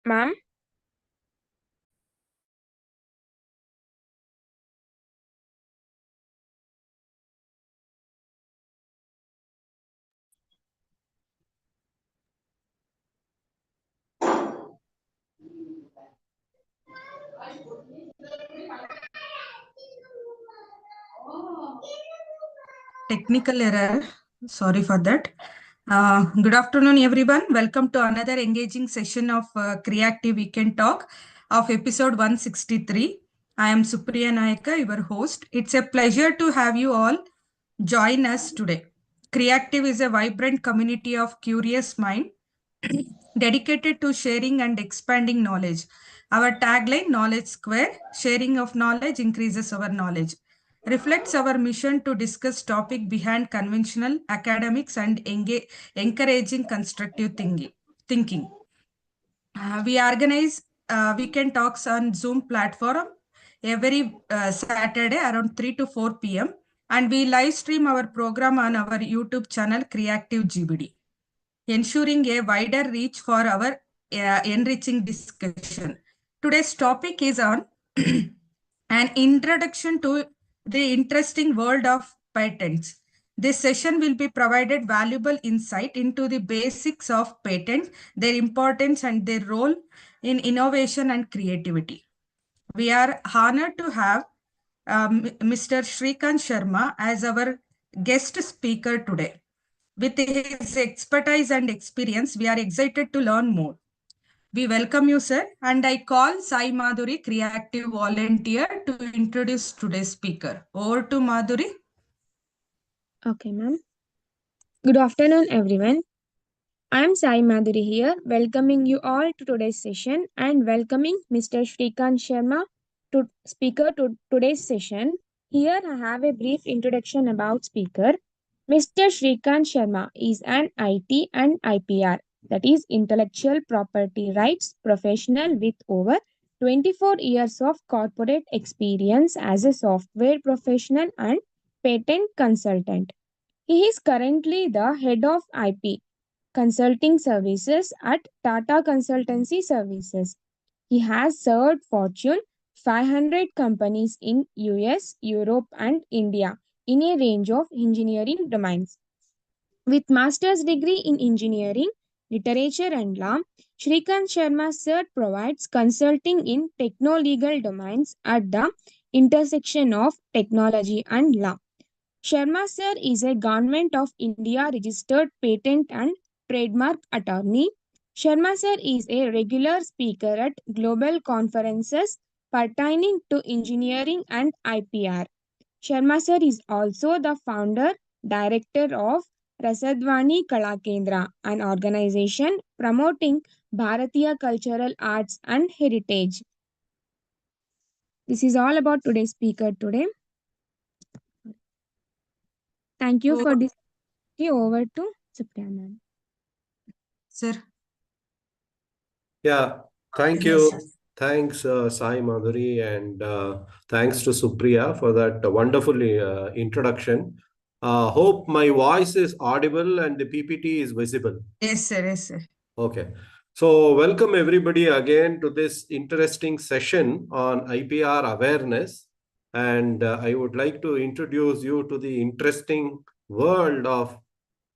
Ma'am, Technical error. Sorry for that. Good afternoon, everyone. Welcome to another engaging session of Creative Weekend Talk of episode 163. I am Supriya Nayaka, your host. It's a pleasure to have you all join us today. Creative is a vibrant community of curious mind dedicated to sharing and expanding knowledge. Our tagline, Knowledge Square, sharing of knowledge increases our knowledge, reflects our mission to discuss topic behind conventional academics and encouraging constructive thinking. We organize weekend talks on Zoom platform every Saturday around 3 to 4 p.m. and we live stream our program on our YouTube channel Creative GBD, ensuring a wider reach for our enriching discussion. Today's topic is on an introduction to the interesting world of patents. This session will be provided valuable insight into the basics of patents, their importance and their role in innovation and creativity. We are honored to have Mr. Shrikant Sharma as our guest speaker today. With his expertise and experience, we are excited to learn more. We welcome you, sir, and I call Sai Madhuri, creative volunteer, to introduce today's speaker. Over to Madhuri. okay, ma'am. Good afternoon, everyone. I am Sai Madhuri here, welcoming you all to today's session and welcoming Mr. Shrikant Sharma to speaker to today's session. Here I have a brief introduction about speaker. Mr. Shrikant Sharma is an IT and IPR, that is intellectual property rights professional with over 24 years of corporate experience as a software professional and patent consultant. He is currently the head of IP consulting services at Tata Consultancy Services. He has served Fortune 500 companies in US, Europe and India in a range of engineering domains. With master's degree in engineering, literature and law, Shrikant Sharma Sir provides consulting in techno-legal domains at the intersection of technology and law. Sharma Sir is a Government of India registered patent and trademark attorney. Sharma Sir is a regular speaker at global conferences pertaining to engineering and IPR. Sharma Sir is also the founder, director of Rasadvani Kalakendra, an organization promoting Bharatiya cultural arts and heritage. This is all about today's speaker today. Thank you for this. Over to Supriya ma'am. Sir. Yeah, thank you. Thanks, Sai Madhuri, and thanks to Supriya for that wonderful introduction. Hope my voice is audible and the PPT is visible. Yes, sir. Yes, sir. Okay. So welcome everybody again to this interesting session on IPR awareness. And I would like to introduce you to the interesting world of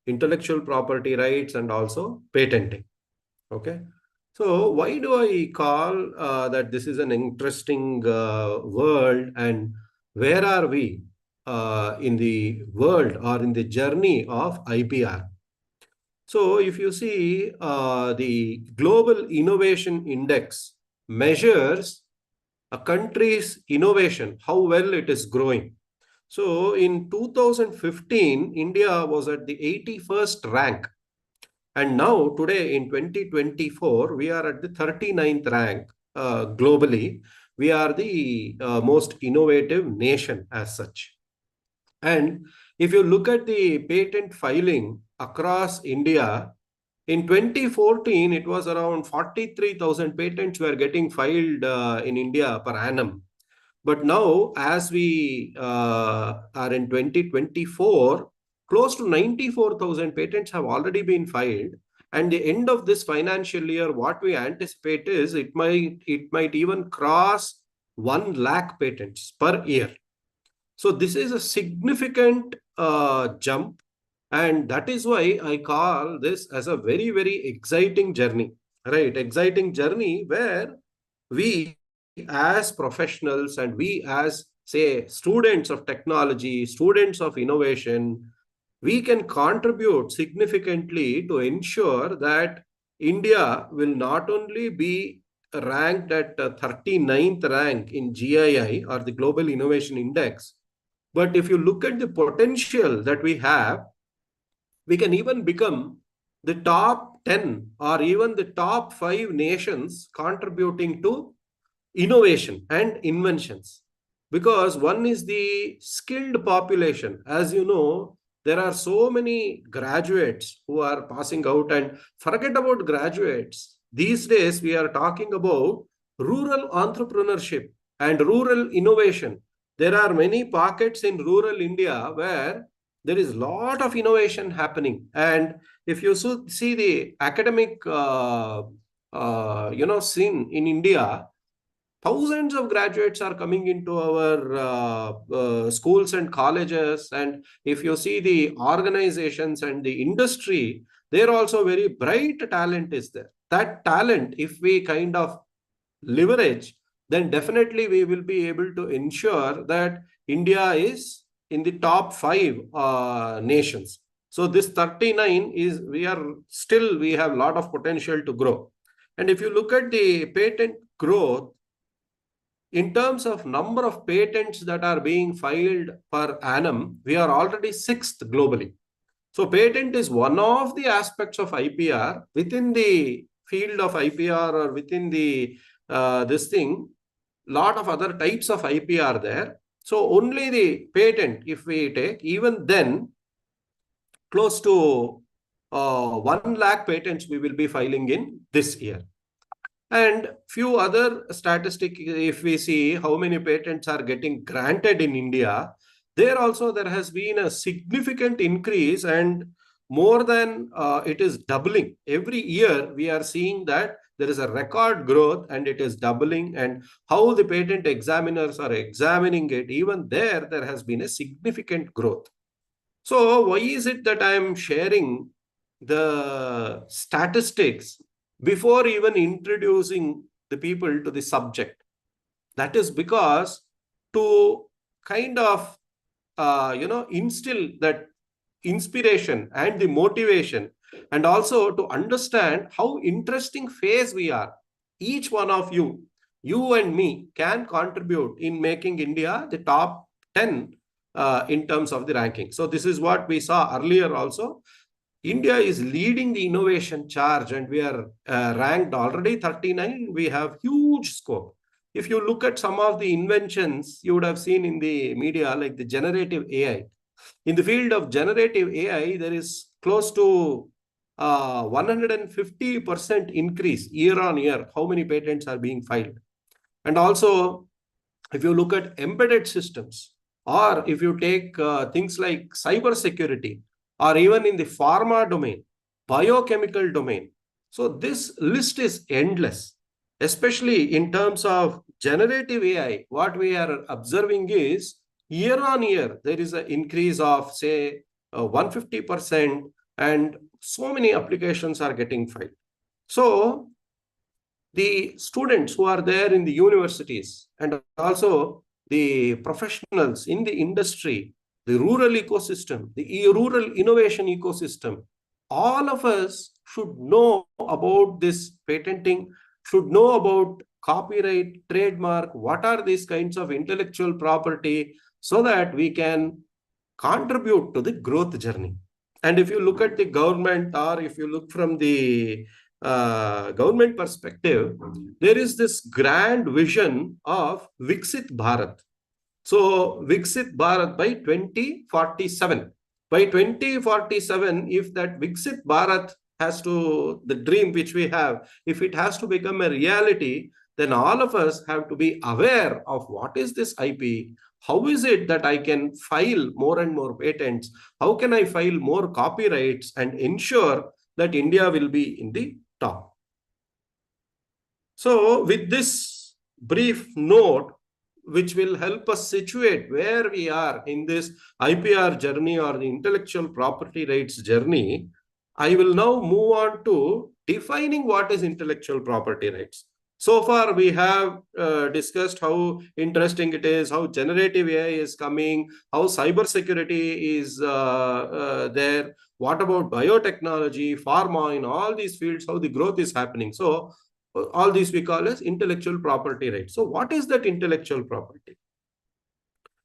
intellectual property rights and also patenting. Okay. So why do I call that this is an interesting world, and where are we in the world or in the journey of IPR? So if you see the Global Innovation Index measures a country's innovation, how well it is growing. So in 2015, India was at the 81st rank. And now today in 2024, we are at the 39th rank globally. We are the most innovative nation as such. And if you look at the patent filing across India, in 2014, it was around 43,000 patents were getting filed in India per annum. But now, as we are in 2024, close to 94,000 patents have already been filed. And the end of this financial year, what we anticipate is it might even cross 1 lakh patents per year. So this is a significant jump, and that is why I call this as a very, very exciting journey, right? Exciting journey where we as professionals and we as, say, students of technology, students of innovation, we can contribute significantly to ensure that India will not only be ranked at 39th rank in GII or the Global Innovation Index, but if you look at the potential that we have, we can even become the top 10 or even the top 5 nations contributing to innovation and inventions. Because one is the skilled population. As you know, there are so many graduates who are passing out, and forget about graduates. These days, we are talking about rural entrepreneurship and rural innovation. There are many pockets in rural India where there is a lot of innovation happening. And if you see the academic scene in India, thousands of graduates are coming into our schools and colleges. And if you see the organizations and the industry, there also very bright talent is there. That talent, if we kind of leverage, then definitely we will be able to ensure that India is in the top 5 nations. So this 39 is, we have a lot of potential to grow. And if you look at the patent growth, in terms of number of patents that are being filed per annum, we are already 6th globally. So patent is one of the aspects of IPR. Within the field of IPR or within the lot of other types of IP are there. So only the patent, if we take, even then, close to 1 lakh patents we will be filing in this year. And few other statistics, if we see how many patents are getting granted in India, there has been a significant increase, and more than it is doubling. Every year we are seeing that there is a record growth and it is doubling, and how the patent examiners are examining it, even there has been a significant growth. So why is it that I am sharing the statistics before even introducing the people to the subject? That is because to kind of, instill that inspiration and the motivation, and also to understand how interesting phase we are. Each one of you and me, can contribute in making India the top 10 in terms of the ranking. So this is what we saw earlier also. India is leading the innovation charge, and we are ranked already 39. We have huge scope. If you look at some of the inventions you would have seen in the media, like the generative AI. In the field of generative AI, there is close to 150% increase year on year, how many patents are being filed. And also, if you look at embedded systems, or if you take things like cyber security, or even in the pharma domain, biochemical domain. So this list is endless, especially in terms of generative AI. What we are observing is year on year, there is an increase of, say, 150%, and so many applications are getting filed. So the students who are there in the universities, and also the professionals in the industry, the rural ecosystem, the rural innovation ecosystem, all of us should know about this patenting, should know about copyright, trademark, what are these kinds of intellectual property, so that we can contribute to the growth journey. And if you look at the government, or if you look from the government perspective, there is this grand vision of Viksit Bharat. So Viksit Bharat by 2047. By 2047, if that Viksit Bharat has to, the dream which we have, if it has to become a reality, then all of us have to be aware of what is this IP. How is it that I can file more and more patents? How can I file more copyrights and ensure that India will be in the top. So with this brief note, which will help us situate where we are in this IPR journey or the intellectual property rights journey, I will now move on to defining what is intellectual property rights. So far, we have discussed how interesting it is, how generative AI is coming, how cybersecurity is there, what about biotechnology, pharma, in all these fields, how the growth is happening. So all these we call as intellectual property rights. So what is that intellectual property?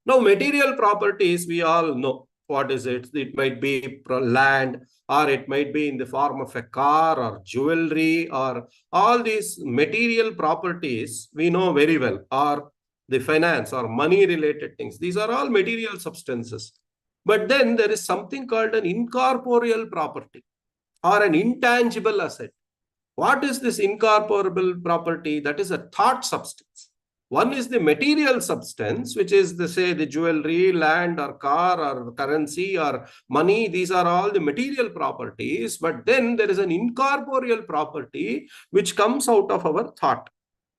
Now, material properties, we all know what is it. It might be land, or it might be in the form of a car or jewelry, or all these material properties we know very well, or the finance or money related things. These are all material substances. But then there is something called an incorporeal property or an intangible asset. What is this incorporeal property? That is a thought substance. One is the material substance, which is the, say, the jewelry, land or car or currency or money. These are all the material properties. But then there is an incorporeal property which comes out of our thought.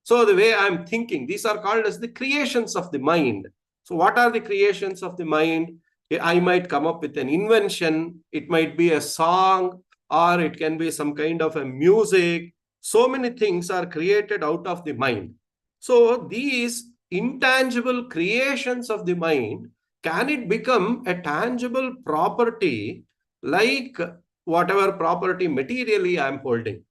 So the way I'm thinking, these are called as the creations of the mind. So what are the creations of the mind? I might come up with an invention. It might be a song, or it can be some kind of a music. So many things are created out of the mind. So these intangible creations of the mind, can it become a tangible property like whatever property materially I'm holding?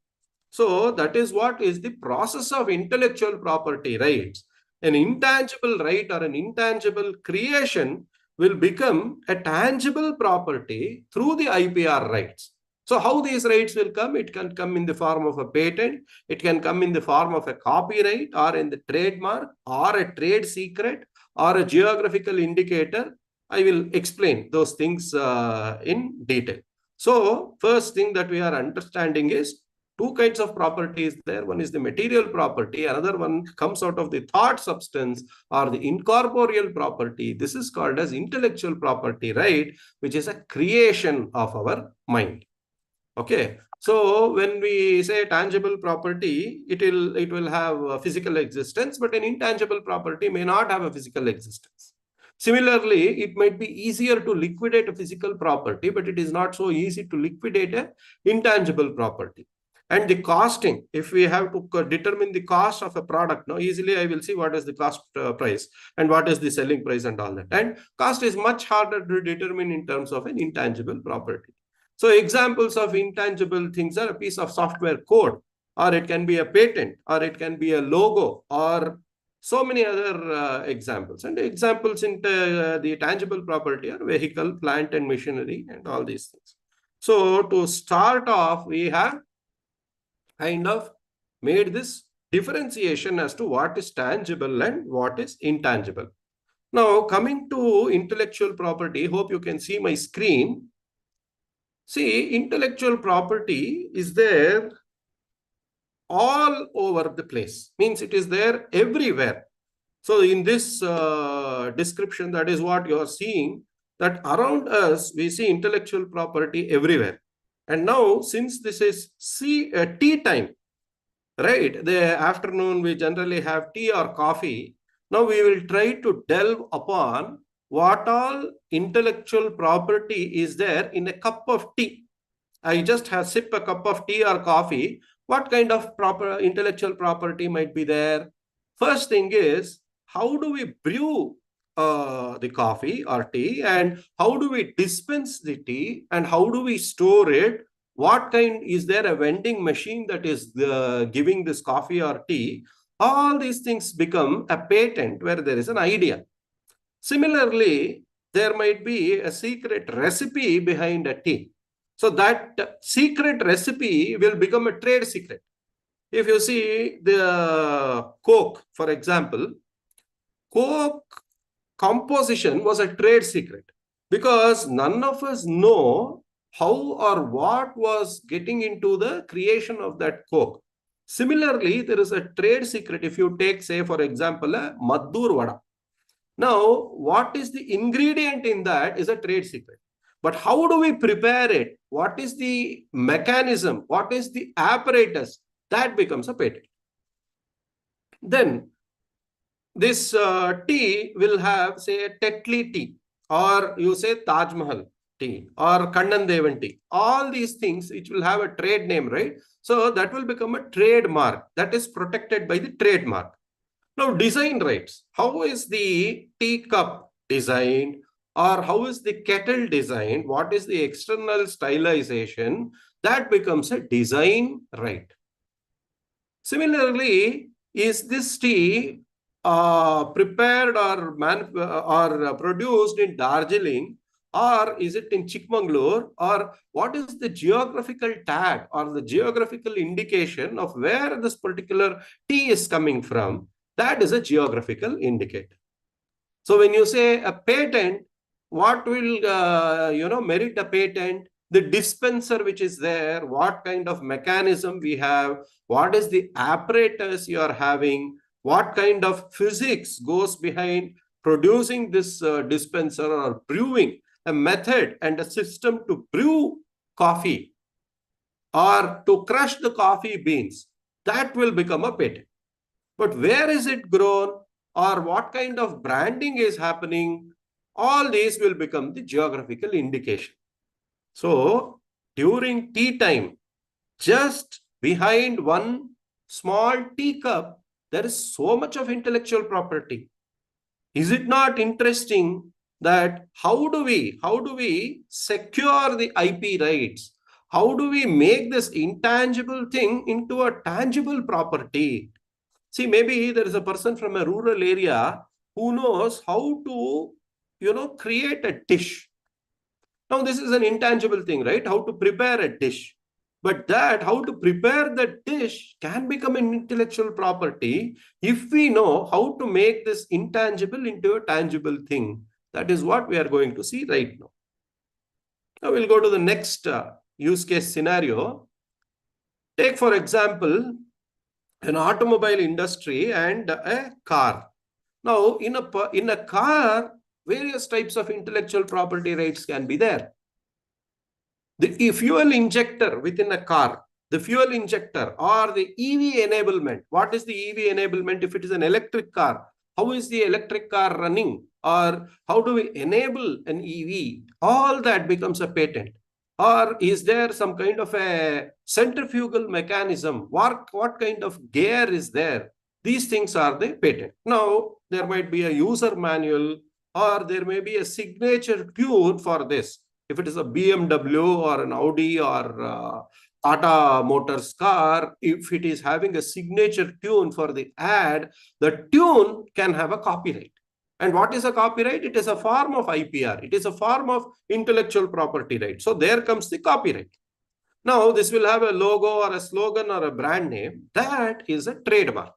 So that is what is the process of intellectual property rights. An intangible right or an intangible creation will become a tangible property through the IPR rights. So how these rights will come? It can come in the form of a patent. It can come in the form of a copyright or in the trademark or a trade secret or a geographical indicator. I will explain those things in detail. So first thing that we are understanding is two kinds of properties there. One is the material property. Another one comes out of the thought substance or the incorporeal property. This is called as intellectual property right, which is a creation of our mind. Okay. So when we say tangible property, it will have a physical existence, but an intangible property may not have a physical existence. Similarly, it might be easier to liquidate a physical property, but it is not so easy to liquidate an intangible property. And the costing, if we have to determine the cost of a product, now easily I will see what is the cost price and what is the selling price and all that. And cost is much harder to determine in terms of an intangible property. So examples of intangible things are a piece of software code, or it can be a patent, or it can be a logo, or so many other examples. And examples in the tangible property are vehicle, plant and machinery and all these things. So to start off, we have kind of made this differentiation as to what is tangible and what is intangible. Now, coming to intellectual property, hope you can see my screen. See, intellectual property is there all over the place, means it is there everywhere. So in this description, that is what you are seeing, that around us, we see intellectual property everywhere. And now, since this is tea time, right? The afternoon, we generally have tea or coffee. Now we will try to delve upon what all intellectual property is there in a cup of tea. I just have sip a cup of tea or coffee. What kind of intellectual property might be there? First thing is, how do we brew the coffee or tea, and how do we dispense the tea, and how do we store it? What kind is there a vending machine that is giving this coffee or tea? All these things become a patent where there is an idea. Similarly, there might be a secret recipe behind a tea. So that secret recipe will become a trade secret. If you see the Coke, for example, Coke composition was a trade secret because none of us know how or what was getting into the creation of that Coke. Similarly, there is a trade secret. If you take, say, for example, a Maddur Vada. Now, what is the ingredient in that is a trade secret. But how do we prepare it? What is the mechanism? What is the apparatus? That becomes a patent. Then this tea will have, say, a Tetley tea, or you say Taj Mahal tea, or Kannan Devan tea. All these things which will have a trade name, right? So that will become a trademark that is protected by the trademark. Now, design rights. How is the teacup designed, or how is the kettle designed? What is the external stylization? That becomes a design right. Similarly, is this tea prepared or produced in Darjeeling, or is it in Chikmagalur, or what is the geographical tag or the geographical indication of where this particular tea is coming from? That is a geographical indicator. So when you say a patent, what will merit a patent? The dispenser which is there, what kind of mechanism we have, what is the apparatus you are having, what kind of physics goes behind producing this dispenser or brewing, a method and a system to brew coffee or to crush the coffee beans. That will become a patent. But where is it grown, or what kind of branding is happening? All these will become the geographical indication. So during tea time, just behind one small teacup, there is so much of intellectual property. Is it not interesting that how do we secure the IP rights? How do we make this intangible thing into a tangible property? See, maybe there is a person from a rural area who knows how to, create a dish. Now, this is an intangible thing, right? How to prepare a dish. But that, how to prepare the dish can become an intellectual property if we know how to make this intangible into a tangible thing. That is what we are going to see right now. Now, we'll go to the next use case scenario. Take, for example, an automobile industry and a car. Now, in a car, various types of intellectual property rights can be there. The fuel injector within a car, the fuel injector or the EV enablement. What is the EV enablement if it is an electric car? How is the electric car running? Or how do we enable an EV? All that becomes a patent. Or is there some kind of a centrifugal mechanism? What kind of gear is there? These things are the patent. Now, there might be a user manual, or there may be a signature tune for this. If it is a BMW or an Audi or Tata Motors car, if it is having a signature tune for the ad, the tune can have a copyright. And what is a copyright? It is a form of IPR. It is a form of intellectual property right. So there comes the copyright. Now, this will have a logo or a slogan or a brand name. That is a trademark.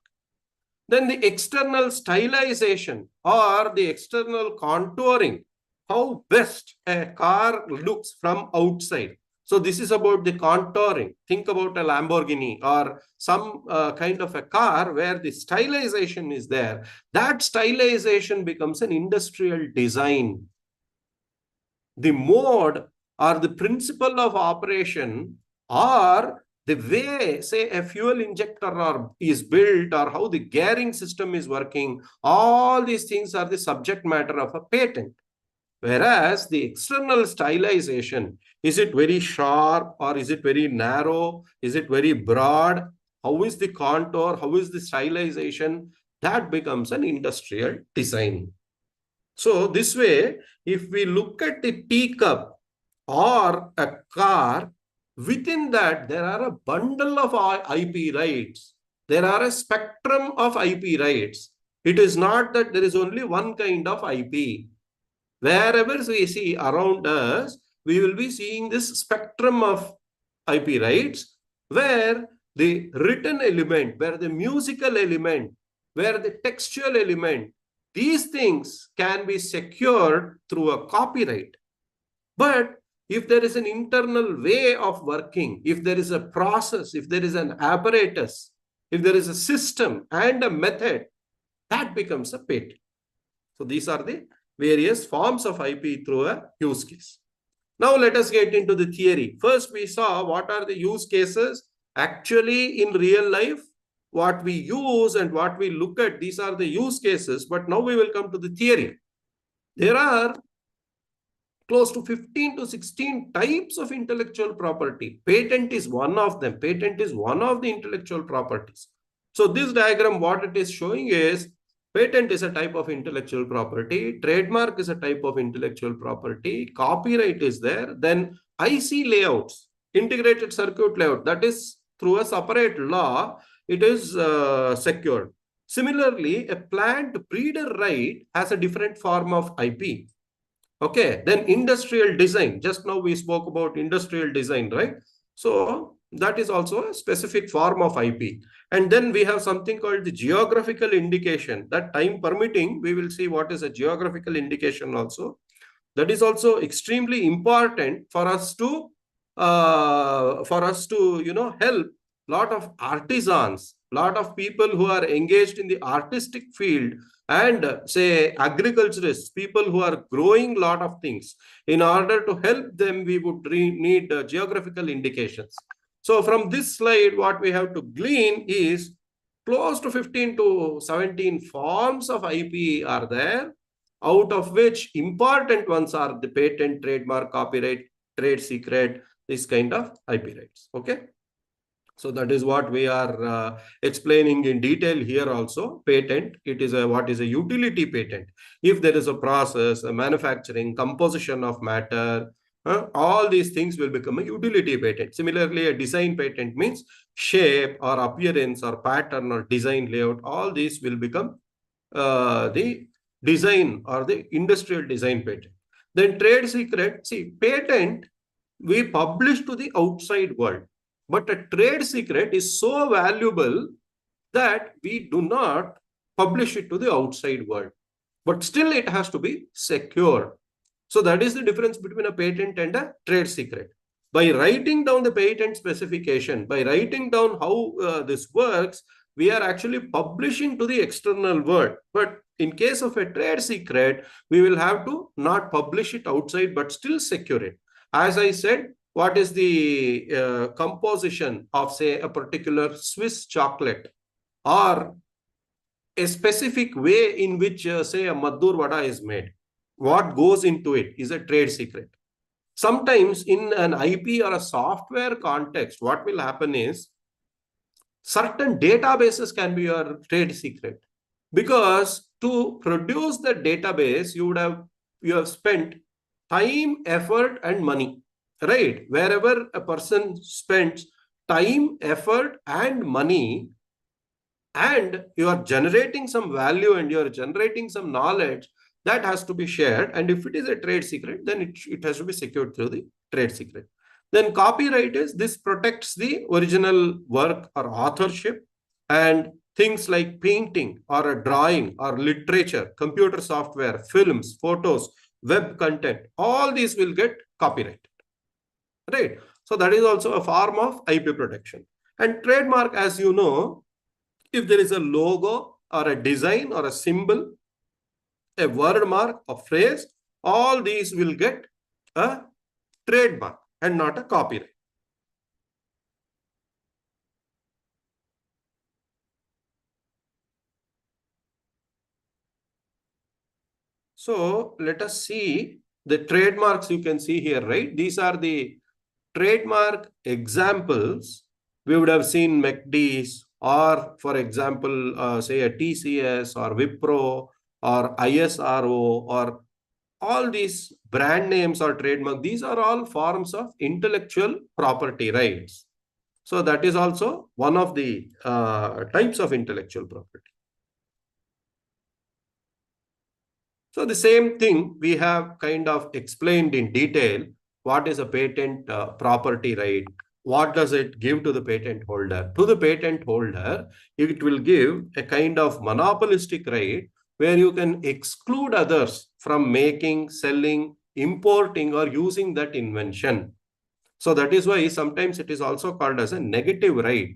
Then the external stylization or the external contouring, how best a car looks from outside. So this is about the contouring. Think about a Lamborghini or some kind of a car where the stylization is there. That stylization becomes an industrial design. The mode or the principle of operation or the way, say, a fuel injector is built or how the gearing system is working, all these things are the subject matter of a patent. Whereas the external stylization, is it very sharp or is it very narrow? Is it very broad? How is the contour? How is the stylization? That becomes an industrial design. So this way, if we look at the teacup or a car, within that, there are a bundle of IP rights. There are a spectrum of IP rights. It is not that there is only one kind of IP. Wherever we see around us, we will be seeing this spectrum of IP rights where the written element, where the musical element, where the textual element, these things can be secured through a copyright. But if there is an internal way of working, if there is a process, if there is an apparatus, if there is a system and a method, that becomes a patent. So these are the various forms of IP through a use case. Now let us get into the theory. First, we saw what are the use cases actually in real life, what we use and what we look at. These are the use cases. But now we will come to the theory. There are close to 15 to 16 types of intellectual property. Patent is one of them. Patent is one of the intellectual properties. So this diagram, what it is showing is patent is a type of intellectual property. Trademark is a type of intellectual property. Copyright is there. Then IC layouts, integrated circuit layout, that is through a separate law, it is secured. Similarly, a plant breeder right has a different form of IP. Okay, then industrial design. Just now we spoke about industrial design, right? So that is also a specific form of IP. And then we have something called the geographical indication. That time permitting, we will see what is a geographical indication also. That is also extremely important for us to help lot of artisans, lot of people who are engaged in the artistic field, and say agriculturists, people who are growing lot of things. In order to help them, we would need geographical indications. So from this slide, what we have to glean is close to 15 to 17 forms of IP are there, out of which important ones are the patent, trademark, copyright, trade secret, this kind of IP rights. Okay. So that is what we are explaining in detail here also. Patent, it is what is a utility patent. If there is a process, a manufacturing, composition of matter, all these things will become a utility patent. Similarly, a design patent means shape or appearance or pattern or design layout. All these will become the design or the industrial design patent. Then trade secret, see, patent we publish to the outside world. But a trade secret is so valuable that we do not publish it to the outside world. But still it has to be secure. So that is the difference between a patent and a trade secret. By writing down the patent specification, by writing down how this works, we are actually publishing to the external world. But in case of a trade secret, we will have to not publish it outside, but still secure it. As I said, what is the composition of, say, a particular Swiss chocolate, or a specific way in which, say, a Maddur Vada is made? What goes into it is a trade secret. Sometimes in an IP or a software context, what will happen is certain databases can be your trade secret, because to produce the database, you have spent time, effort, and money. Right? Wherever a person spends time, effort, and money, and you are generating some value and you are generating some knowledge, that has to be shared. And if it is a trade secret, then it has to be secured through the trade secret. Then copyright is, this protects the original work or authorship, and things like painting or a drawing or literature, computer software, films, photos, web content, all these will get copyrighted. Right. So that is also a form of IP protection. And trademark, as you know, if there is a logo or a design or a symbol, a word mark, a phrase, all these will get a trademark and not a copyright. So let us see the trademarks you can see here, right? These are the trademark examples. We would have seen McDee's, or for example, say a TCS or Wipro or ISRO, or all these brand names or trademark. These are all forms of intellectual property rights. So that is also one of the types of intellectual property. So the same thing we have kind of explained in detail. What is a patent property right? What does it give to the patent holder? To the patent holder, it will give a kind of monopolistic right where you can exclude others from making, selling, importing, or using that invention. So that is why sometimes it is also called as a negative right.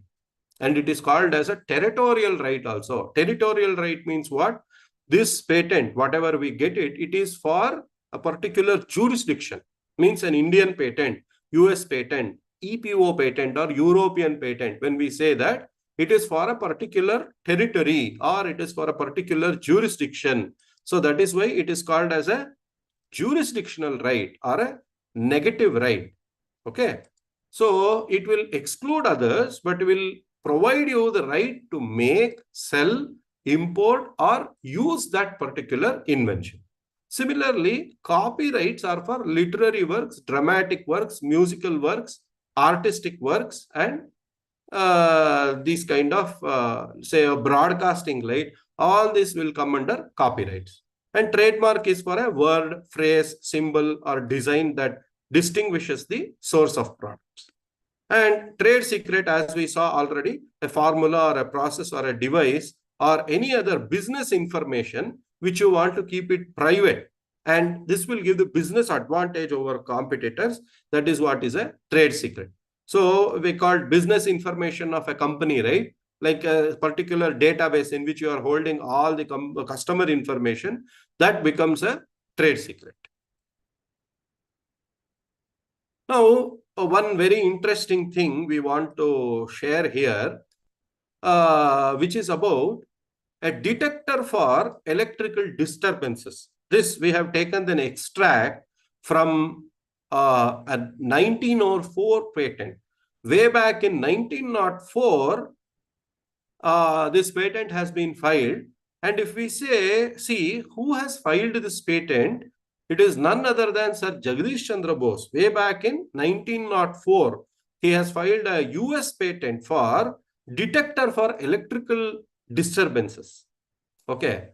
And it is called as a territorial right also. Territorial right means what? This patent, whatever we get it, it is for a particular jurisdiction. means an Indian patent, US patent, EPO patent, or European patent. When we say that, it is for a particular territory or it is for a particular jurisdiction. So that is why it is called as a jurisdictional right or a negative right. Okay. So it will exclude others, but will provide you the right to make, sell, import, or use that particular invention. Similarly, copyrights are for literary works, dramatic works, musical works, artistic works, and these kind of, say, a broadcasting, right? All this will come under copyrights. And trademark is for a word, phrase, symbol, or design that distinguishes the source of products. And trade secret, as we saw already, a formula or a process or a device or any other business information which you want to keep it private. And this will give the business advantage over competitors. That is what is a trade secret. So we call business information of a company, right? Like a particular database in which you are holding all the customer information, that becomes a trade secret. Now, one very interesting thing we want to share here, which is about a detector for electrical disturbances. This we have taken an extract from a 1904 patent. Way back in 1904, this patent has been filed. And if we say, see, who has filed this patent? It is none other than Sir Jagdish Chandra Bose. Way back in 1904, he has filed a US patent for detector for electrical disturbances. Okay.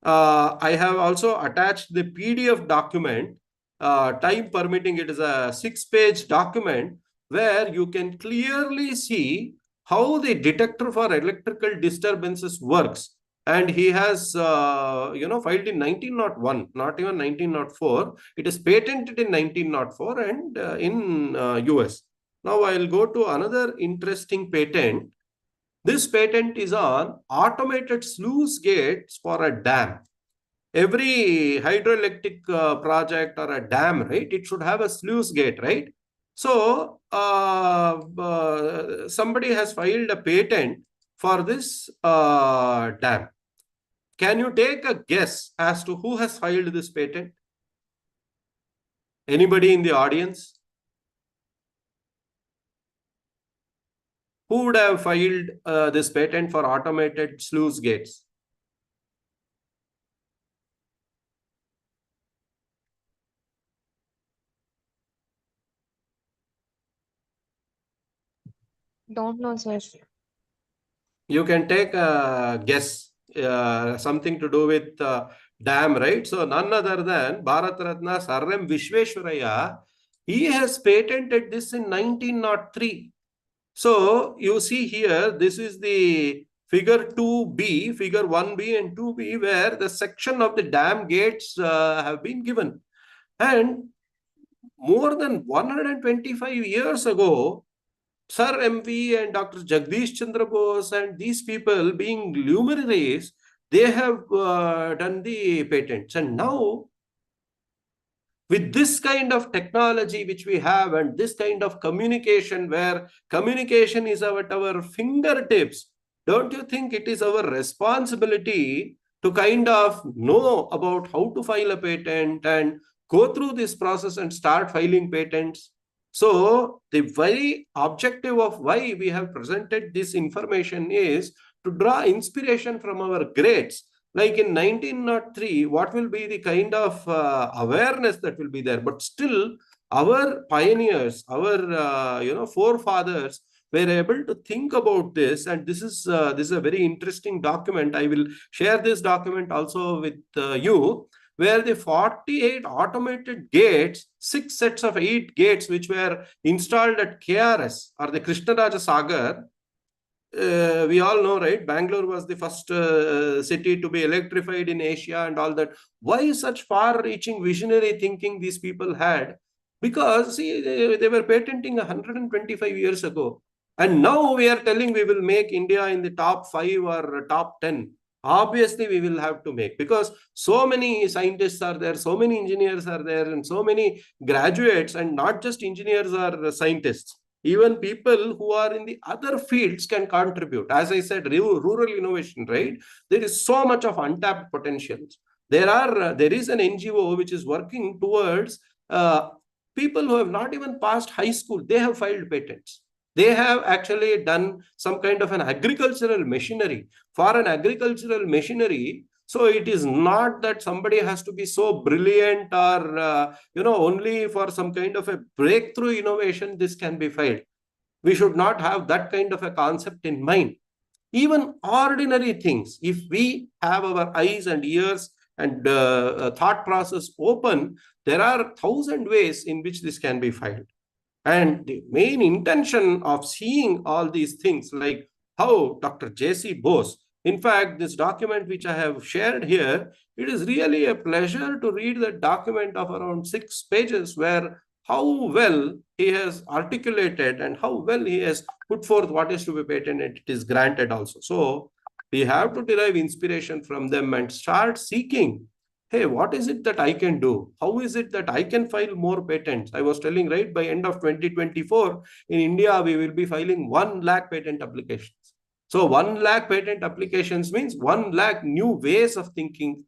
I have also attached the PDF document. Time permitting, it is a 6-page document where you can clearly see how the detector for electrical disturbances works. And he has, filed in 1901, not even 1904. It is patented in 1904 and in US. Now I'll go to another interesting patent. This patent is on automated sluice gates for a dam. Every hydroelectric project or a dam, right? It should have a sluice gate, right? So somebody has filed a patent for this dam. Can you take a guess as to who has filed this patent? Anybody in the audience? Who would have filed this patent for automated sluice gates? Don't know, sir. You can take a guess, something to do with dam, right? So none other than Bharat Ratna Sir M. Visvesvaraya. He has patented this in 1903. So you see here, this is the figure 2B, figure 1B and 2B, where the section of the dam gates have been given. And more than 125 years ago, Sir MV and Dr. Jagdish Chandra Bose and these people, being luminaries, they have done the patents. And now, with this kind of technology which we have and this kind of communication, where communication is at our fingertips, don't you think it is our responsibility to kind of know about how to file a patent and go through this process and start filing patents? So the very objective of why we have presented this information is to draw inspiration from our greats. Like in 1903, what will be the kind of awareness that will be there? But still, our pioneers, our forefathers were able to think about this. And this is a very interesting document. I will share this document also with you, where the 48 automated gates, 6 sets of 8 gates, which were installed at KRS or the Krishnaraja Sagar. We all know, right? Bangalore was the first city to be electrified in Asia and all that. Why such far-reaching visionary thinking these people had? Because, see, they were patenting 125 years ago. And now we are telling we will make India in the top 5 or top 10 Obviously, we will have to make, because so many scientists are there, so many engineers are there, and so many graduates, and not just engineers or scientists. Even people who are in the other fields can contribute. As I said, rural innovation, right? There is so much of untapped potentials. There is an NGO which is working towards people who have not even passed high school. They have filed patents. They have actually done some kind of an agricultural machinery. For an agricultural machinery, so it is not that somebody has to be so brilliant or, only for some kind of a breakthrough innovation, this can be filed. We should not have that kind of a concept in mind. Even ordinary things, if we have our eyes and ears and thought process open, there are 1,000 ways in which this can be filed. And the main intention of seeing all these things, like how Dr. J.C. Bose, in fact, this document which I have shared here, it is really a pleasure to read the document of around 6 pages, where how well he has articulated and how well he has put forth what is to be patented, it is granted also. So we have to derive inspiration from them and start seeking, hey, what is it that I can do? How is it that I can file more patents? I was telling, right, by end of 2024, in India, we will be filing 1 lakh patent applications. So 1 lakh patent applications means 1 lakh new ways of thinking,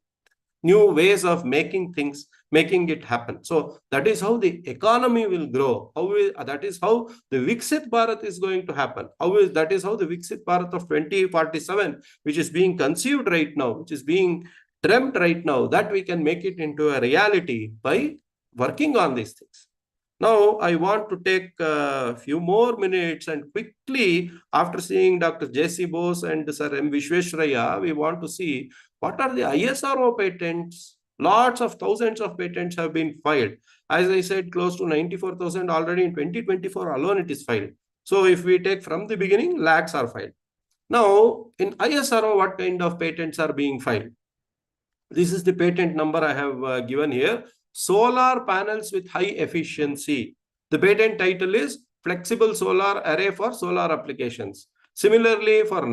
new ways of making things, making it happen. So that is how the economy will grow. That is how the Viksit Bharat is going to happen. That is how the Viksit Bharat of 2047, which is being conceived right now, which is being dreamt right now, that we can make it into a reality by working on these things. Now, I want to take a few more minutes and quickly, after seeing Dr. J.C. Bose and Sir M. Vishweshraya, we want to see what are the ISRO patents. Lots of thousands of patents have been filed. As I said, close to 94,000 already in 2024 alone it is filed. So if we take from the beginning, lakhs are filed. Now, in ISRO, what kind of patents are being filed? This is the patent number I have given here. Solar panels with high efficiency. The patent title is Flexible Solar Array for Solar Applications. Similarly, for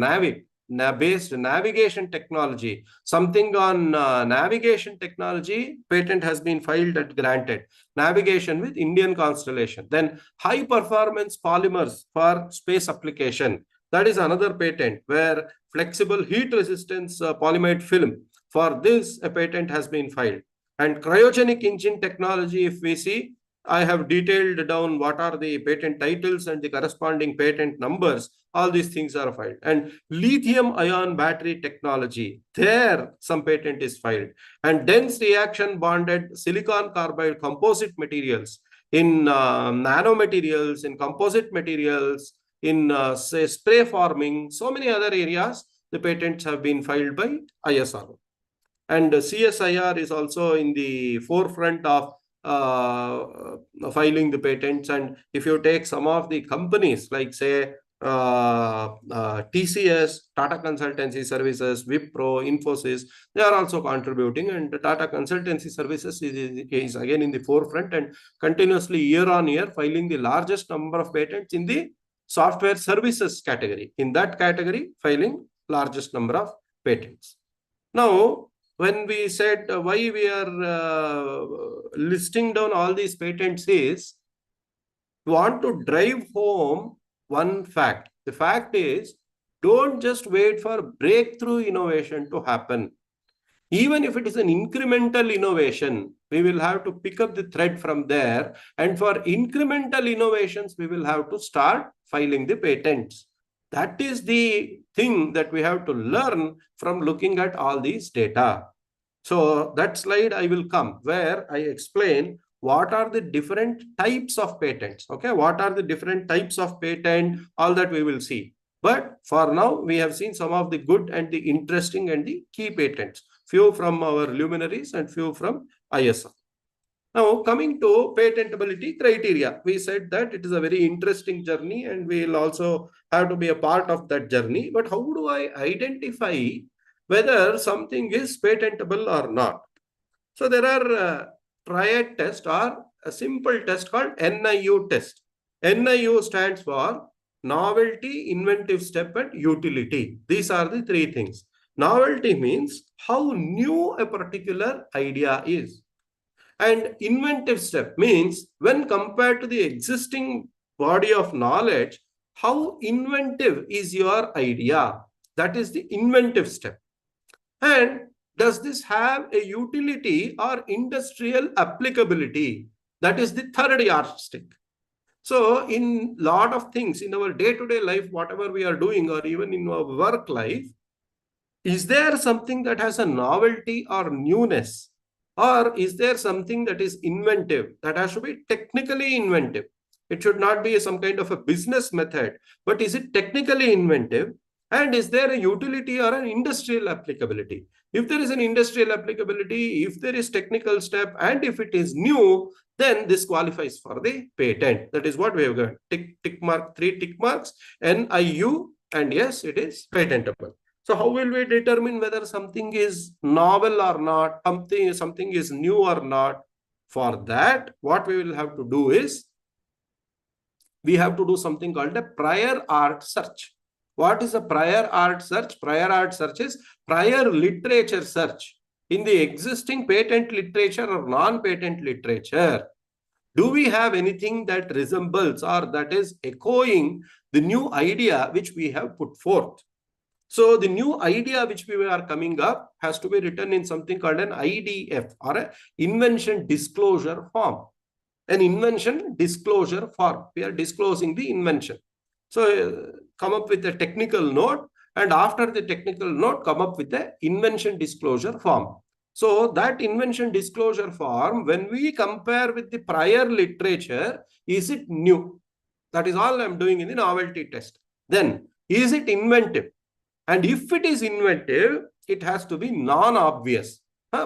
based navigation technology, something on navigation technology, patent has been filed and granted. Navigation with Indian constellation. Then high performance polymers for space application. That is another patent, where flexible heat resistance polyimide film. For this, a patent has been filed. And cryogenic engine technology, if we see, I have detailed down what are the patent titles and the corresponding patent numbers. All these things are filed. And lithium-ion battery technology, there some patent is filed. And dense reaction bonded silicon carbide composite materials, in nanomaterials, in composite materials, in say spray forming, so many other areas, the patents have been filed by ISRO. And CSIR is also in the forefront of filing the patents. And if you take some of the companies like, say, TCS, Tata Consultancy Services, Wipro, Infosys, they are also contributing. And the Tata Consultancy Services is again in the forefront and continuously year on year filing the largest number of patents in the software services category. In that category, filing largest number of patents. Now, when we said why we are listing down all these patents is, we want to drive home one fact. The fact is, don't just wait for breakthrough innovation to happen. Even if it is an incremental innovation, we will have to pick up the thread from there. And for incremental innovations, we will have to start filing the patents. That is the thing that we have to learn from looking at all these data. So that slide I will come, where I explain what are the different types of patents. Okay, what are the different types of patent, all that we will see. But for now, we have seen some of the good and the interesting and the key patents. Few from our luminaries and few from ISRO. Now, coming to patentability criteria, we said that it is a very interesting journey and we will also have to be a part of that journey. But how do I identify whether something is patentable or not? So there are triad test or a simple test called NIU test. NIU stands for novelty, inventive step, and utility. These are the 3 things. Novelty means how new a particular idea is. And inventive step means when compared to the existing body of knowledge, how inventive is your idea? That is the inventive step. And does this have a utility or industrial applicability? That is the third yardstick. So in lot of things in our day-to-day life, whatever we are doing, or even in our work life, is there something that has a novelty or newness? Or is there something that is inventive, that has to be technically inventive? It should not be some kind of a business method, but is it technically inventive? And is there a utility or an industrial applicability? If there is an industrial applicability, if there is technical step, and if it is new, then this qualifies for the patent. That is what we have got. Tick mark, 3 tick marks, NIU, and yes, it is patentable. So how will we determine whether something is novel or not, something is new or not? For that, what we will have to do is, we have to do something called a prior art search. What is a prior art search? Prior art search is prior literature search in the existing patent literature or non-patent literature. Do we have anything that resembles or that is echoing the new idea which we have put forth? So the new idea which we are coming up has to be written in something called an IDF, or an invention disclosure form. An invention disclosure form. We are disclosing the invention. So come up with a technical note, and after the technical note, come up with the invention disclosure form. So that invention disclosure form, when we compare with the prior literature, is it new? That is all I'm doing in the novelty test. Then, is it inventive? And if it is inventive, it has to be non-obvious.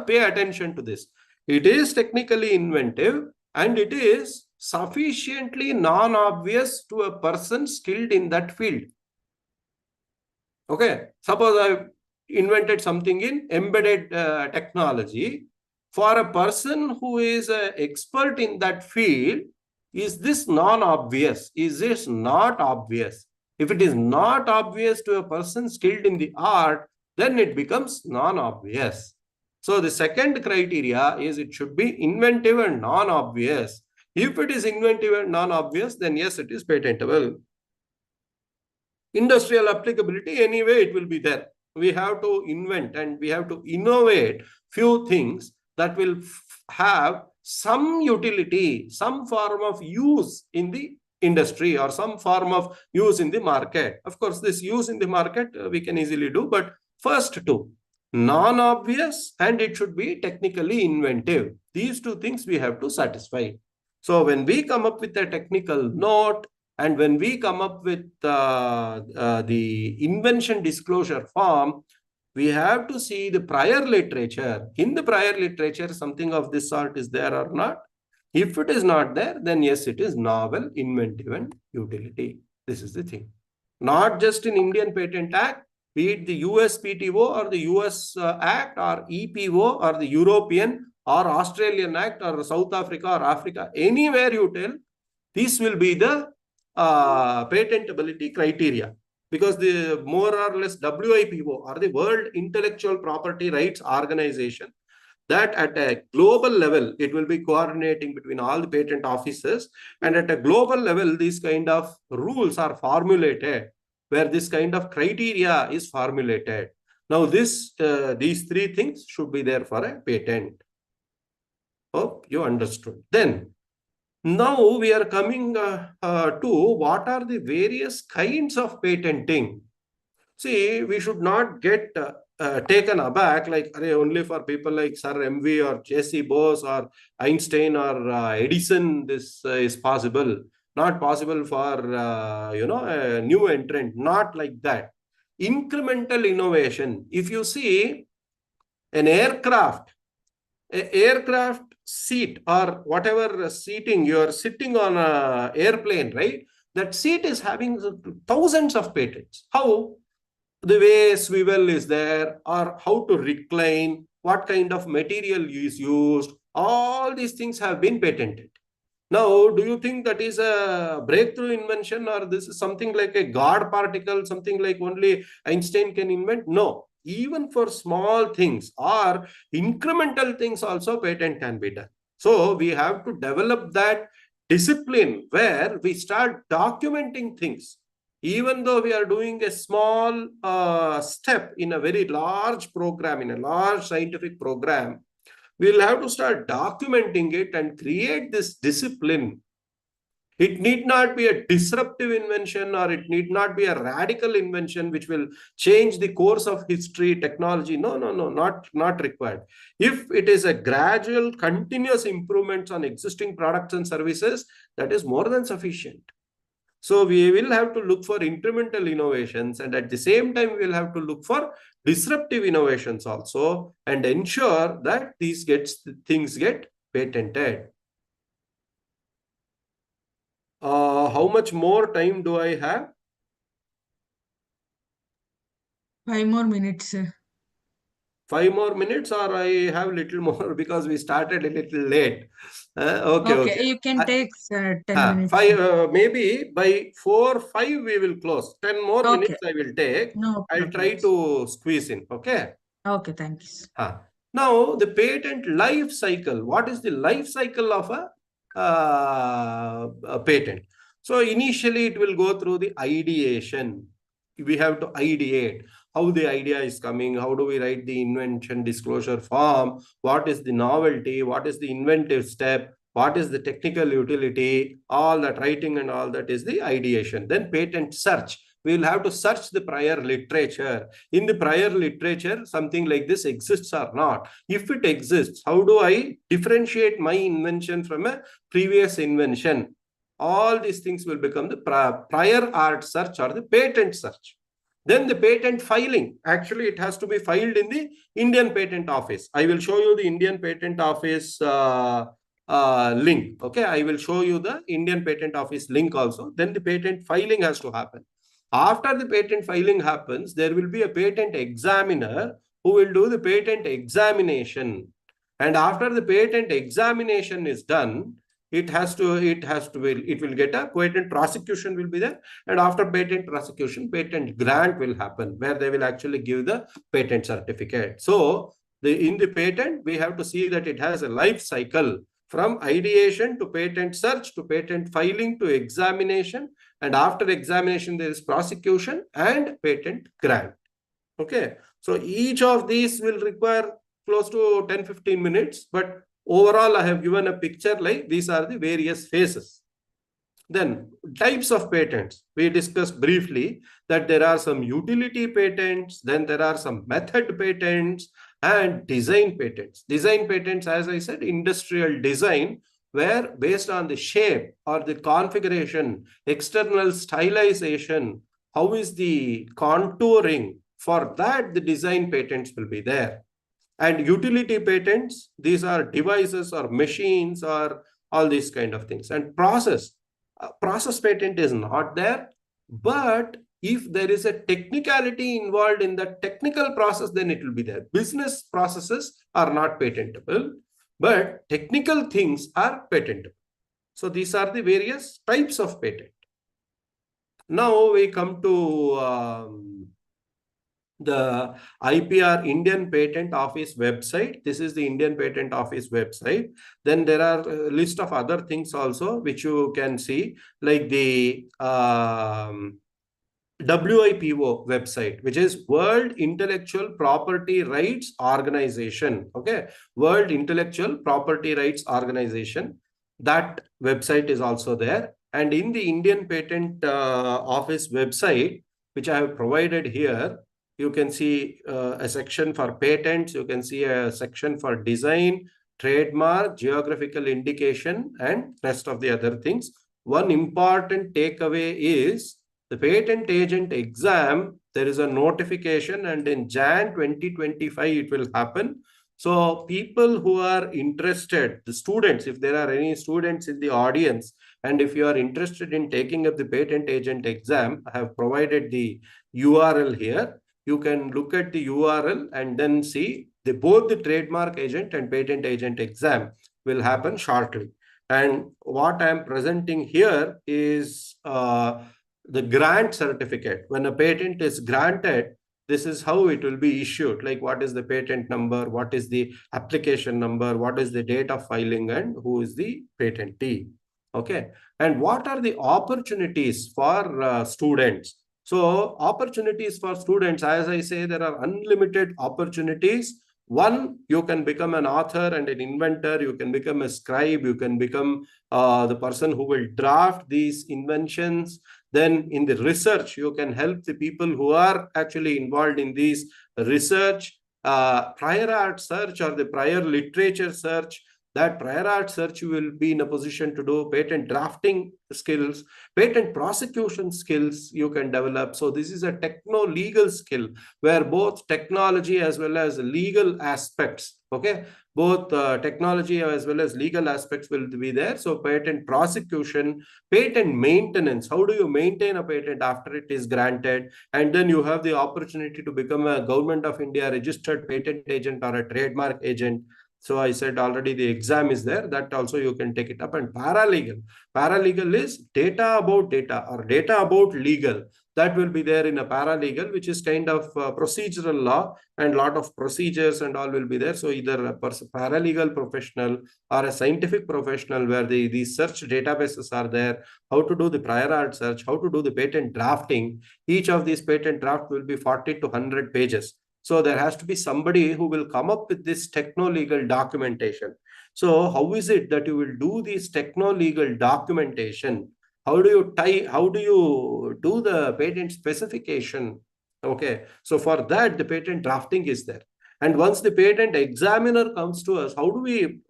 Pay attention to this. It is technically inventive and it is sufficiently non-obvious to a person skilled in that field. Okay, suppose I've invented something in embedded technology. For a person who is an expert in that field, is this non-obvious? Is this not obvious? If it is not obvious to a person skilled in the art, then it becomes non-obvious. So the second criteria is it should be inventive and non-obvious. If it is inventive and non-obvious, then yes, it is patentable. Industrial applicability, anyway, it will be there. We have to invent and we have to innovate few things that will have some utility, some form of use in the industry or some form of use in the market. Of course, this use in the market we can easily do, but first two, non-obvious and it should be technically inventive. These two things we have to satisfy. So when we come up with a technical note and when we come up with the invention disclosure form, we have to see the prior literature. In the prior literature, something of this sort is there or not. If it is not there, then yes, it is novel, inventive, and utility. This is the thing. Not just in Indian Patent Act, be it the US PTO or the US Act or EPO or the European or Australian Act or South Africa or Africa, anywhere you tell, this will be the patentability criteria. Because the more or less WIPO or the World Intellectual Property Rights Organization, that at a global level, it will be coordinating between all the patent offices. And at a global level, these kind of rules are formulated where this kind of criteria is formulated. Now, these three things should be there for a patent. Hope you understood. Then, now we are coming to what are the various kinds of patenting. See, we should not get taken aback like only for people like Sir MV or J.C. Bose or Einstein or Edison this is possible. Not possible for a new entrant. Not like that. Incremental innovation. If you see an aircraft seat or whatever seating, you are sitting on an airplane, right? That seat is having thousands of patents. How? The way swivel is there, or how to recline, what kind of material is used, all these things have been patented. Now, do you think that is a breakthrough invention or this is something like a God particle, something like only Einstein can invent? No. even for small things or incremental things also patent can be done. So we have to develop that discipline where we start documenting things. Even though we are doing a small step in a very large program, in a large scientific program, we'll have to start documenting it and create this discipline. It need not be a disruptive invention, or it need not be a radical invention which will change the course of history, technology. No, not required. If it is a gradual, continuous improvements on existing products and services, that is more than sufficient. So we will have to look for incremental innovations, and at the same time, we will have to look for disruptive innovations also, and ensure that things get patented. How much more time do I have? 5 more minutes. 5 more minutes, or I have little more because we started a little late. Okay. You can take 10 minutes. Maybe by 4, 5 we will close. 10 more minutes I will take. No I'll try to squeeze in. Okay. Okay, thanks. Now, the patent life cycle. What is the life cycle of a patent? So initially it will go through the ideation. We have to ideate how the idea is coming, how do we write the invention disclosure form, what is the novelty, what is the inventive step, what is the technical utility, all that writing and all that is the ideation. Then patent search. We will have to search the prior literature. In the prior literature, something like this exists or not. If it exists, how do I differentiate my invention from a previous invention? All these things will become the prior art search or the patent search. Then the patent filing. Actually, it has to be filed in the Indian Patent Office. I will show you the Indian Patent Office link. Okay, I will show you the Indian Patent Office link also. Then the patent filing has to happen. After the patent filing happens, there will be a patent examiner who will do the patent examination. And after the patent examination is done, it will get a patent prosecution will be there. And after patent prosecution, patent grant will happen, where they will actually give the patent certificate. So in the patent, we have to see that it has a life cycle from ideation to patent search to patent filing to examination. And after examination, there is prosecution and patent grant. Okay. So each of these will require close to 10-15 minutes. But overall, I have given a picture like these are the various phases. Then types of patents. We discussed briefly that there are some utility patents, then there are some method patents and design patents. Design patents, as I said, industrial design, where based on the shape or the configuration, external stylization, how is the contouring, for that the design patents will be there. And utility patents, these are devices or machines or all these kind of things. And process patent is not there, but if there is a technicality involved in the technical process, then it will be there. Business processes are not patentable, but technical things are patentable. So these are the various types of patent. Now we come to the IPR Indian Patent Office website. This is the Indian Patent Office website. Then there are a list of other things also which you can see, like the WIPO website, which is World Intellectual Property Rights Organization. Okay, World Intellectual Property Rights Organization. That website is also there. And in the Indian Patent Office website, which I have provided here, you can see a section for patents. You can see a section for design, trademark, geographical indication, and rest of the other things. One important takeaway is the patent agent exam. There is a notification, and in Jan 2025, it will happen. So people who are interested, the students, if there are any students in the audience, and if you are interested in taking up the patent agent exam, I have provided the URL here. You can look at the URL and then see both the trademark agent and patent agent exam will happen shortly. And what I am presenting here is the grant certificate. When a patent is granted, this is how it will be issued. Like what is the patent number, what is the application number, what is the date of filing, and who is the patentee. Okay. And what are the opportunities for students? So opportunities for students, as I say, there are unlimited opportunities. One, you can become an author and an inventor. You can become a scribe. You can become the person who will draft these inventions. Then in the research, you can help the people who are actually involved in these research, prior art search or the prior literature search. That prior art search you will be in a position to do. Patent drafting skills, patent prosecution skills you can develop. So this is a techno-legal skill where both technology as well as legal aspects, okay, both technology as well as legal aspects will be there. So patent prosecution, patent maintenance, how do you maintain a patent after it is granted? And then you have the opportunity to become a Government of India registered patent agent or a trademark agent. So I said already the exam is there, that also you can take it up. And paralegal. Paralegal is data about data or data about legal. That will be there in a paralegal, which is kind of procedural law, and lot of procedures and all will be there. So either a paralegal professional or a scientific professional where these search databases are there, how to do the prior art search, how to do the patent drafting. Each of these patent draft will be 40 to 100 pages. So there has to be somebody who will come up with this techno-legal documentation. So how is it that you will do this techno-legal documentation? How do you do the patent specification? Okay, so for that, the patent drafting is there. And once the patent examiner comes to us, how do we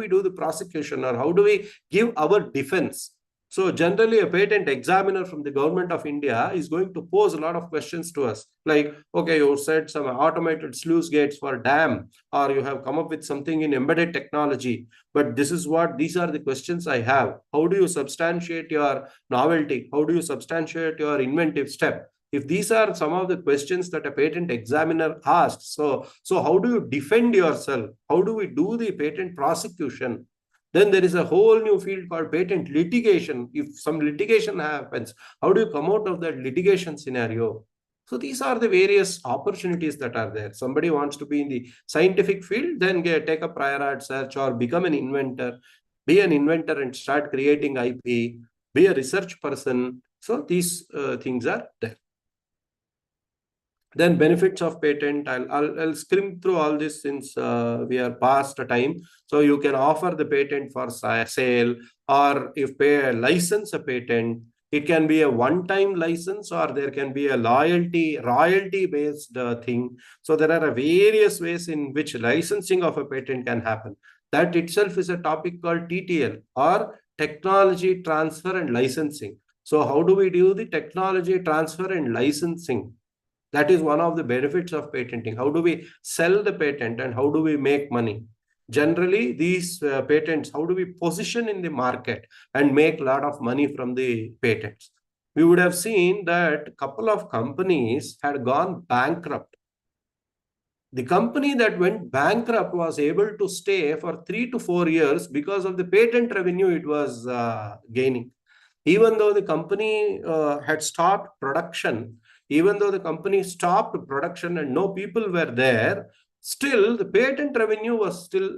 do the prosecution, or how do we give our defense? So generally, a patent examiner from the Government of India is going to pose a lot of questions to us. Like, okay, you said some automated sluice gates for dam, or you have come up with something in embedded technology. But these are the questions I have. How do you substantiate your novelty? How do you substantiate your inventive step? If these are some of the questions that a patent examiner asks, so how do you defend yourself? How do we do the patent prosecution? Then there is a whole new field called patent litigation. If some litigation happens, how do you come out of that litigation scenario? So these are the various opportunities that are there. Somebody wants to be in the scientific field, then take a prior art search or become an inventor, be an inventor and start creating IP, be a research person. So these things are there. Then benefits of patent, I'll skim through all this since we are past the time. So you can offer the patent for sale, or if pay license a patent, it can be a one-time license, or there can be a royalty-based thing. So there are various ways in which licensing of a patent can happen. That itself is a topic called TTL, or technology transfer and licensing. So how do we do the technology transfer and licensing? That is one of the benefits of patenting. How do we sell the patent and how do we make money? Generally, these patents, how do we position in the market and make a lot of money from the patents? We would have seen that a couple of companies had gone bankrupt. The company that went bankrupt was able to stay for 3 to 4 years because of the patent revenue it was gaining. Even though the company had stopped production, even though the company stopped production and no people were there, still the patent revenue was still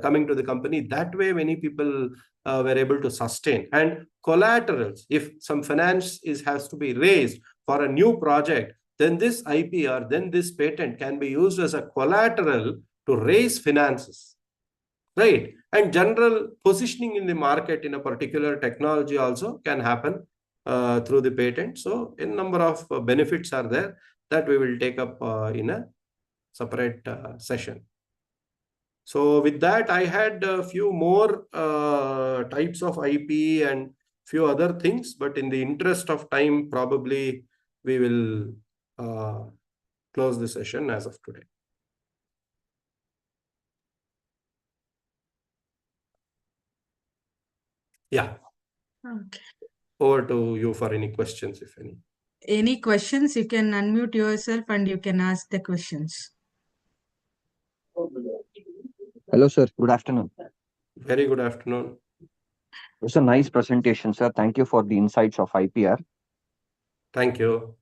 coming to the company. That way, many people were able to sustain. And collaterals, if some finance has to be raised for a new project, then this IP or then this patent can be used as a collateral to raise finances, right? And general positioning in the market in a particular technology also can happen through the patent. So a number of benefits are there that we will take up in a separate session. So with that, I had a few more types of IP and few other things, but in the interest of time, probably we will close the session as of today. Yeah. Okay. Over to you for any questions, if any. Any questions, you can unmute yourself and you can ask the questions. Hello, sir. Good afternoon. Very good afternoon. It's a nice presentation, sir. Thank you for the insights of IPR. Thank you.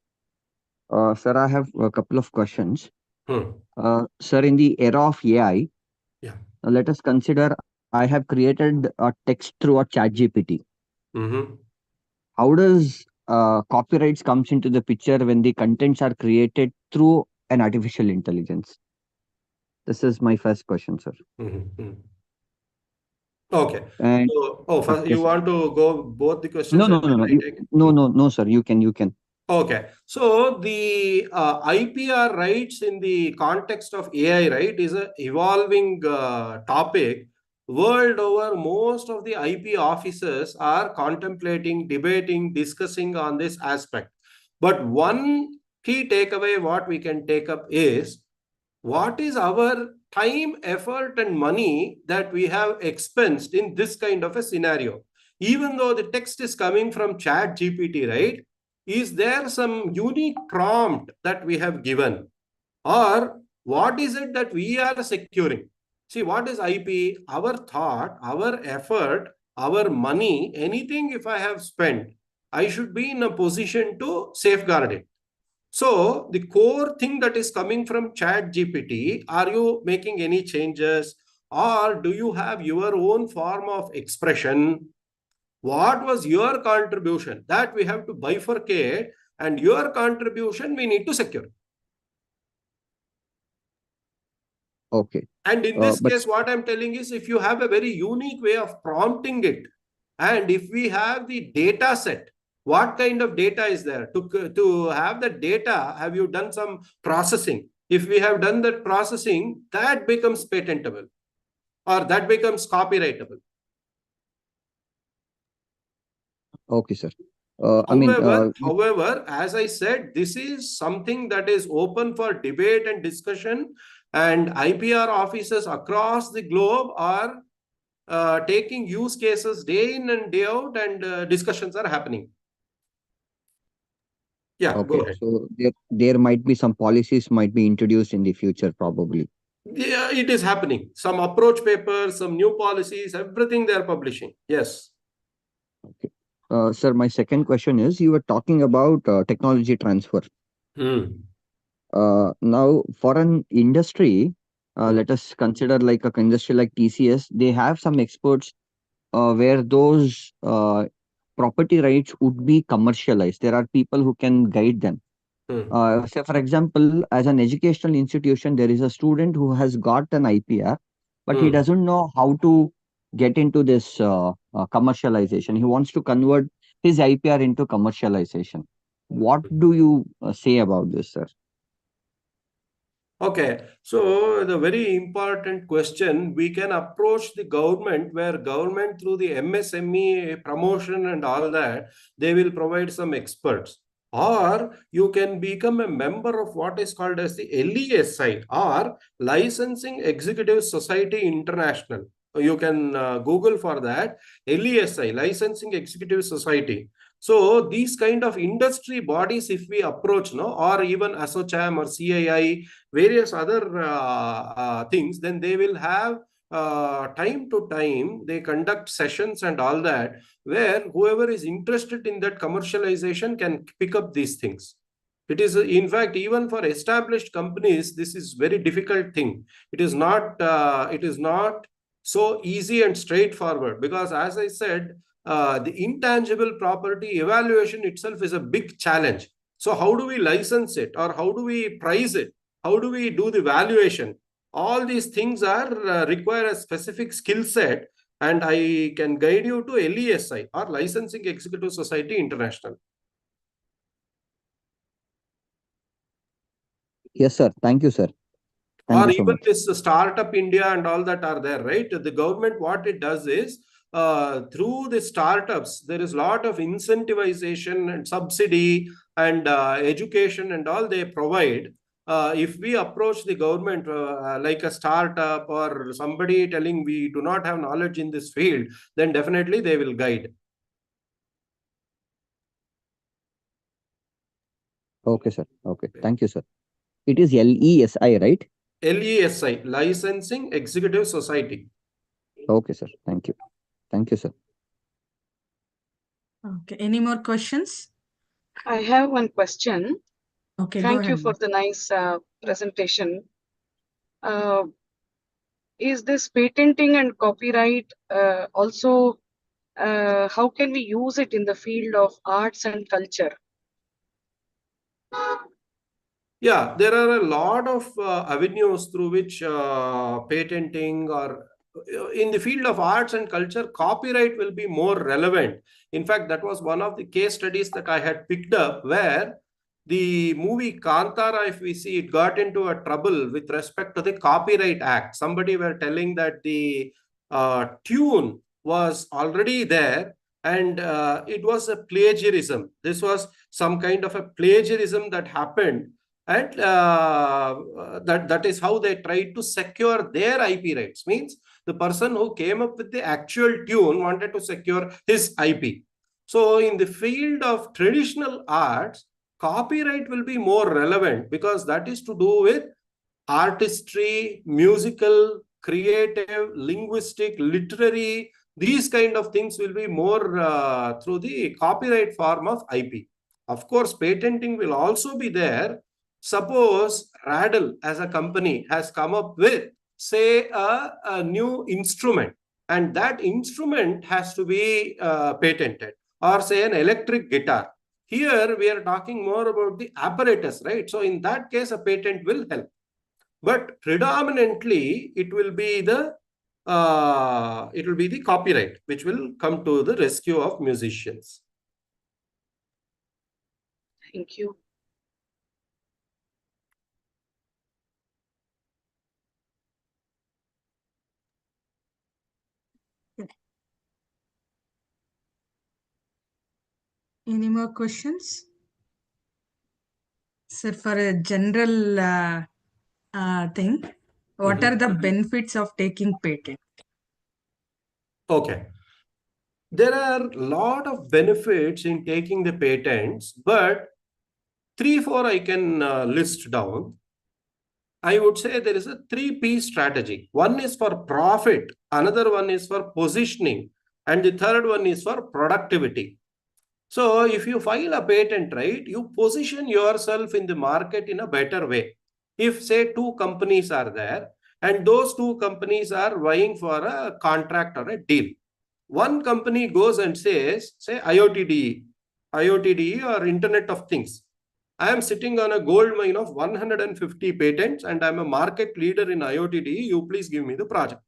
Sir, I have a couple of questions. Hmm. Sir, in the era of AI, Yeah. let us consider I have created a text through a chat GPT. Mm-hmm. How does copyrights comes into the picture when the contents are created through an artificial intelligence? This is my first question, sir. Mm-hmm. Okay. And So, first, you yes, sir. want to go both the questions, No, and no, no, then no, I take it? no, sir. You can. Okay. So the IPR rights in the context of AI, right, is a evolving topic. World over, most of the IP officers are contemplating, debating, discussing on this aspect. But one key takeaway, what we can take up is, what is our time, effort, and money that we have expensed in this kind of a scenario? Even though the text is coming from Chat GPT, right? Is there some unique prompt that we have given? Or what is it that we are securing? See, what is IP? Our thought, our effort, our money, anything if I have spent, I should be in a position to safeguard it. So the core thing that is coming from Chat GPT, are you making any changes, or do you have your own form of expression? What was your contribution? That we have to bifurcate, and your contribution we need to secure. Okay. And in this But case, what I'm telling is, if you have a very unique way of prompting it, and if we have the data set, what kind of data is there? To have the data, have you done some processing? If we have done that processing, that becomes patentable, or that becomes copyrightable. okay, sir. However, as I said, this is something that is open for debate and discussion, and IPR officers across the globe are taking use cases day in and day out, and discussions are happening. Yeah, go Okay, ahead. so there might be some policies might be introduced in the future, probably. Yeah, it is happening. Some approach papers, some new policies, everything they are publishing. Yes. Okay. Sir, my second question is, you were talking about technology transfer. Now, for an industry, let us consider like a industry like TCS, they have some experts where those property rights would be commercialized. There are people who can guide them. Say, for example, as an educational institution, there is a student who has got an IPR, but he doesn't know how to get into this commercialization. He wants to convert his IPR into commercialization. What do you say about this, sir? Okay, so the very important question, we can approach the government, where government through the MSME promotion and all that, they will provide some experts. Or you can become a member of what is called as the LESI, or Licensing Executive Society International. You can Google for that, LESI, Licensing Executive Society. So these kind of industry bodies, if we approach, no, or even ASSOCHAM or CII, various other things, then they will have time to time, they conduct sessions and all that, where whoever is interested in that commercialization can pick up these things. It is, in fact, even for established companies, this is very difficult thing. It is not so easy and straightforward, because as I said, the intangible property evaluation itself is a big challenge. So how do we license it, or how do we price it? How do we do the valuation? All these things are require a specific skill set, and I can guide you to LESI, or Licensing Executive Society International. Yes, sir. Thank you, sir. Thank Or you so even much. this Startup India and all that are there, right? The government, what it does is, through the startups, there is a lot of incentivization and subsidy and education and all they provide. If we approach the government like a startup, or somebody telling we do not have knowledge in this field, then definitely they will guide. Okay, sir. Okay. Thank you, sir. It is LESI, right? LESI, Licensing Executive Society. Okay, sir. Thank you. Thank you, sir. Okay. Any more questions? I have one question. Okay, go Thank you ahead. for the nice presentation. Is this patenting and copyright also, how can we use it in the field of arts and culture? Yeah, there are a lot of avenues through which patenting or in the field of arts and culture, copyright will be more relevant. In fact, that was one of the case studies that I had picked up where the movie Kantara, if we see, it got into a trouble with respect to the Copyright Act. Somebody were telling that the tune was already there and it was a plagiarism. This was some kind of a plagiarism that happened, and that is how they tried to secure their IP rights. Means the person who came up with the actual tune wanted to secure his IP. So in the field of traditional arts, copyright will be more relevant because that is to do with artistry, musical, creative, linguistic, literary. These kind of things will be more through the copyright form of IP. Of course, patenting will also be there. Suppose Radl as a company has come up with, say, a new instrument, and that instrument has to be patented, or say an electric guitar. Here we are talking more about the apparatus, right? So in that case, a patent will help. But predominantly, it will be the copyright which will come to the rescue of musicians. Thank you. Any more questions? Sir, for a general thing, what are the benefits of taking patent? Okay. There are a lot of benefits in taking the patents, but 3-4 I can list down. I would say there is a 3P strategy. One is for profit, another one is for positioning, and the third one is for productivity. So if you file a patent, right, you position yourself in the market in a better way. If say 2 companies are there and those 2 companies are vying for a contract or a deal, one company goes and says, say IoTDE or Internet of Things. I am sitting on a gold mine of 150 patents and I'm a market leader in IoTDE. You please give me the project.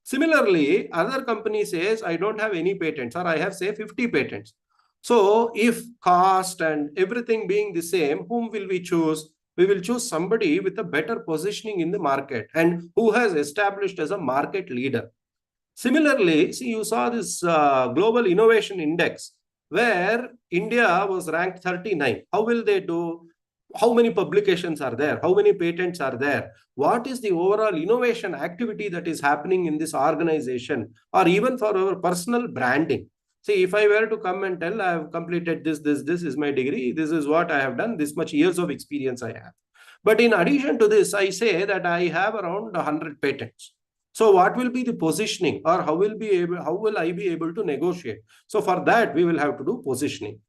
Similarly, other company says, I don't have any patents or I have say 50 patents. So if cost and everything being the same, whom will we choose? We will choose somebody with a better positioning in the market and who has established as a market leader. Similarly, see, you saw this Global Innovation Index where India was ranked 39. How will they do? How many publications are there? How many patents are there? What is the overall innovation activity that is happening in this organization, or even for our personal branding? See, if I were to come and tell I have completed this is my degree, this is what I have done, this much years of experience I have. But in addition to this, I say that I have around 100 patents. So what will be the positioning, or how will I be able to negotiate? So for that, we will have to do positioning.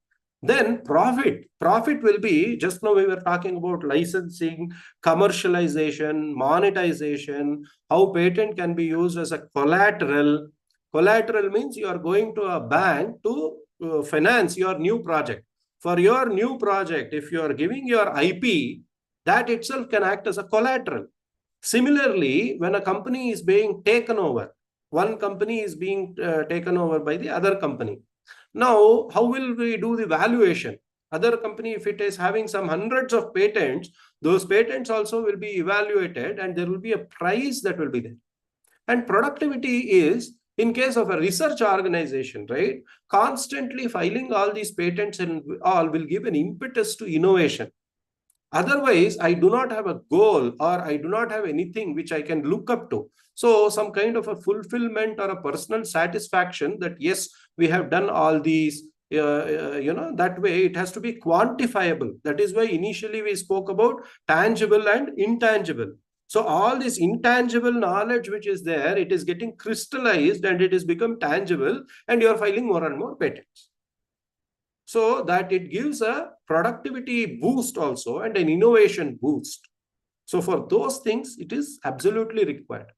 Then profit will be, just now we were talking about licensing, commercialization, monetization, how patent can be used as a collateral. Collateral means you are going to a bank to finance your new project. For your new project, if you are giving your IP, that itself can act as a collateral. Similarly, when a company is being taken over, one company is being taken over by the other company. Now, how will we do the valuation? Other company, if it is having some hundreds of patents, those patents also will be evaluated and there will be a price that will be there. And productivity is, in case of a research organization, right, constantly filing all these patents and all will give an impetus to innovation. Otherwise, I do not have a goal or I do not have anything which I can look up to. So some kind of a fulfillment or a personal satisfaction that, yes, we have done all these, that way it has to be quantifiable. That is why initially we spoke about tangible and intangible. So all this intangible knowledge which is there, it is getting crystallized and it has become tangible and you are filing more and more patents. so that it gives a productivity boost also and an innovation boost. So for those things, it is absolutely required.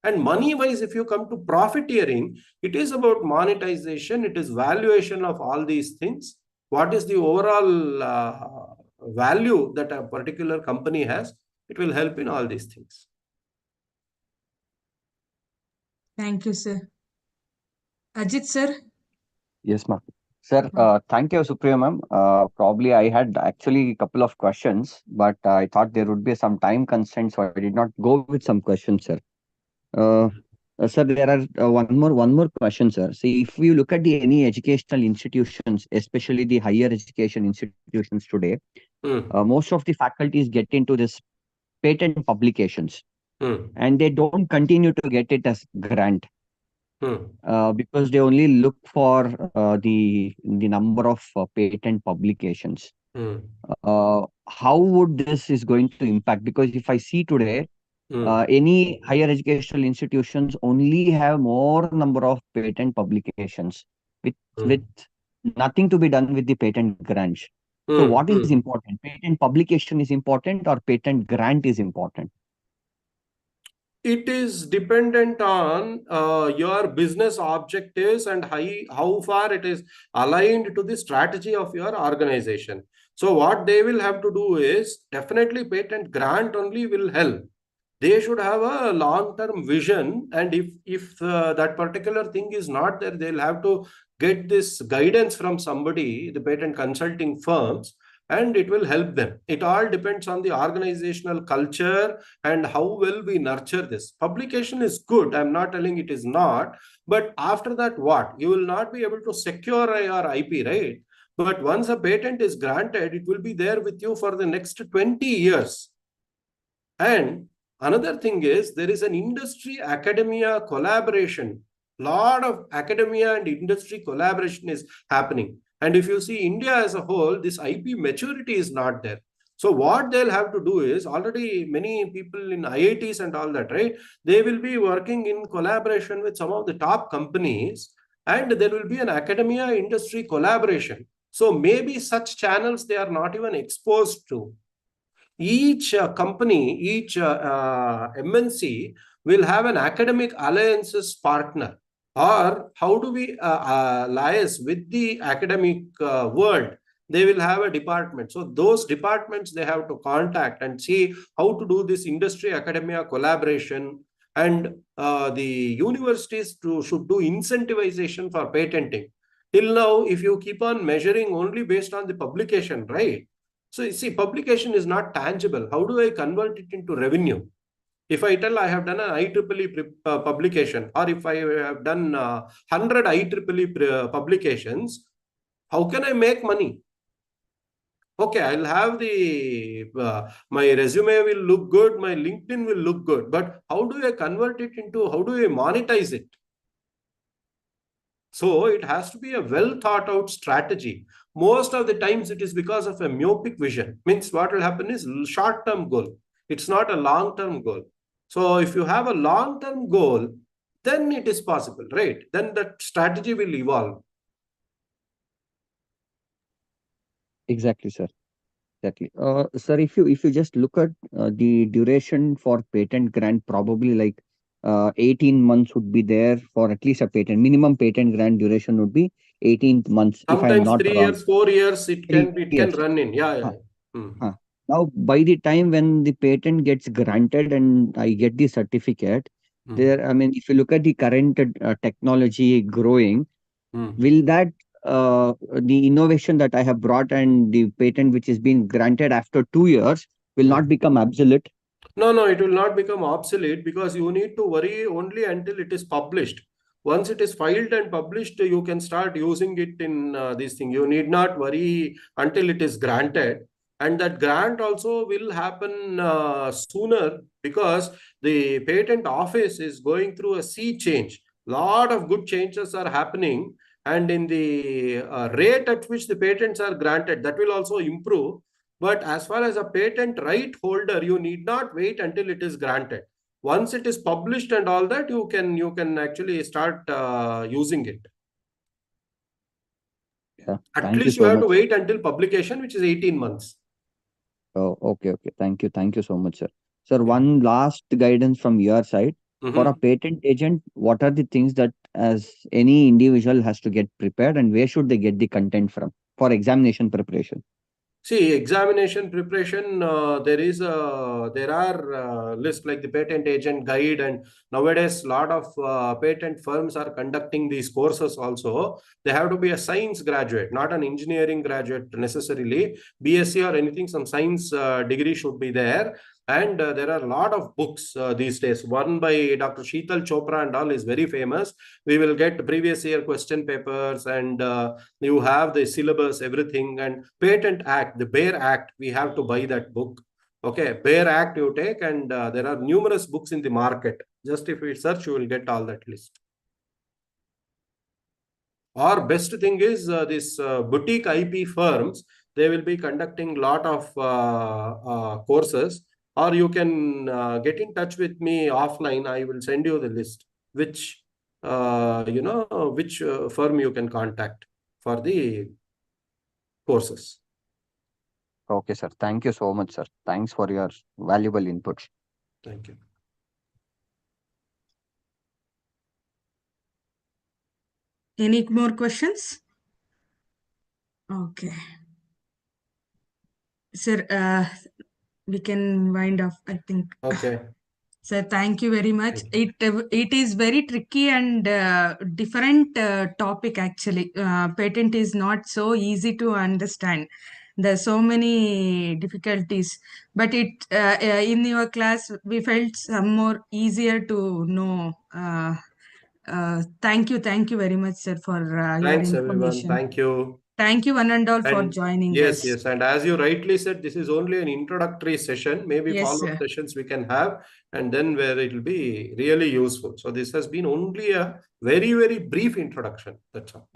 And money-wise, if you come to profiteering, it is about monetization, it is valuation of all these things. What is the overall value that a particular company has? It will help in all these things. Thank you, sir. Ajit, sir. Yes, ma'am. Sir, thank you, Supriya ma'am. Probably I had actually a couple of questions, but I thought there would be some time constraint, so I did not go with some questions, sir. Uh, Sir, there are one more question, sir. See, if we look at the any educational institutions, especially the higher education institutions today, most of the faculties get into this patent publications, and they don't continue to get it as grant. Because they only look for the number of patent publications. How would this is going to impact? Because if I see today, any higher educational institutions only have more number of patent publications with nothing to be done with the patent grants. So what is important? Patent publication is important or patent grant is important? It is dependent on your business objectives and how far it is aligned to the strategy of your organization. So what they will have to do is definitely patent grant only will help. They should have a long-term vision, and if that particular thing is not there, they'll have to get this guidance from somebody, the patent consulting firms, and it will help them. It all depends on the organizational culture and how well we nurture this. Publication is good, I'm not telling it is not, but after that, what? You will not be able to secure your IP, right? But once a patent is granted, it will be there with you for the next 20 years. And another thing is there is an industry academia collaboration. Lot of academia and industry collaboration is happening. And if you see India as a whole, this IP maturity is not there. So what they'll have to do is, already many people in IITs and all that, right? They will be working in collaboration with some of the top companies, and there will be an academia industry collaboration. So maybe such channels they are not even exposed to. Each company, each MNC will have an academic alliances partner. Or how do we liaise with the academic world? They will have a department. So those departments they have to contact and see how to do this industry academia collaboration. And the universities should do incentivization for patenting. Till now, if you keep on measuring only based on the publication, right? So you see, publication is not tangible. How do I convert it into revenue? If I tell I have done an IEEE publication, or if I have done 100 IEEE publications, how can I make money? Okay, I'll have the, my resume will look good, my LinkedIn will look good, but how do I convert it into, how do I monetize it? So it has to be a well thought out strategy. Most of the times it is because of a myopic vision. Means what will happen is short-term goal. It's not a long-term goal. So if you have a long-term goal, then it is possible, right? Then that strategy will evolve. Exactly, sir. Exactly. Sir, if you just look at the duration for patent grant, probably like 18 months would be there for at least a patent. Minimum patent grant duration would be 18 months, if I'm Sometimes not 3 wrong. years, 4 years, it 3 can years. run in. Yeah, yeah. Now, by the time when the patent gets granted and I get the certificate, there, I mean, if you look at the current technology growing, will that the innovation that I have brought and the patent which is being granted after 2 years will not become obsolete? No, it will not become obsolete because you need to worry only until it is published. Once it is filed and published, you can start using it in this thing. You need not worry until it is granted. And that grant also will happen sooner because the patent office is going through a sea change. Lot of good changes are happening. And in the rate at which the patents are granted, that will also improve. But as far as a patent right holder, you need not wait until it is granted. Once it is published and all that, you can actually start using it. Yeah. At Thank you least you so have to much. wait until publication, which is 18 months. Oh, okay. Thank you so much, sir. Sir, Yeah. one last guidance from your side. For a Mhm. patent agent, what are the things that as any individual has to get prepared, and where should they get the content from for examination preparation? See, examination preparation, there are lists like the patent agent guide, and nowadays a lot of patent firms are conducting these courses also. They have to be a science graduate, not an engineering graduate necessarily. BSc or anything, some science degree should be there. And there are a lot of books these days. One by Dr. Sheetal Chopra and all is very famous. We will get previous year question papers, and you have the syllabus, everything. And Patent Act, the Bare Act, we have to buy that book. Okay, Bare Act you take, and there are numerous books in the market. Just if you search, you will get all that list. Or best thing is this boutique IP firms, they will be conducting a lot of courses. Or you can get in touch with me offline. I will send you the list, which which firm you can contact for the courses. Okay, sir. Thank you so much, sir. Thanks for your valuable inputs. Thank you. Any more questions? Okay. Sir, we can wind up, I think. Okay. Sir, thank you very much. Thank It is very tricky and different topic actually. Patent is not so easy to understand. There's so many difficulties, but in your class we felt some more easier to know. Thank you very much, sir, for your Thanks, everyone. information. Thank you. Thank you, one and all, for And joining yes, us. yes. And as you rightly said, this is only an introductory session. Maybe Yes, follow-up sir. sessions we can have, and then where it will be really useful. So this has been only a very, very brief introduction. That's all.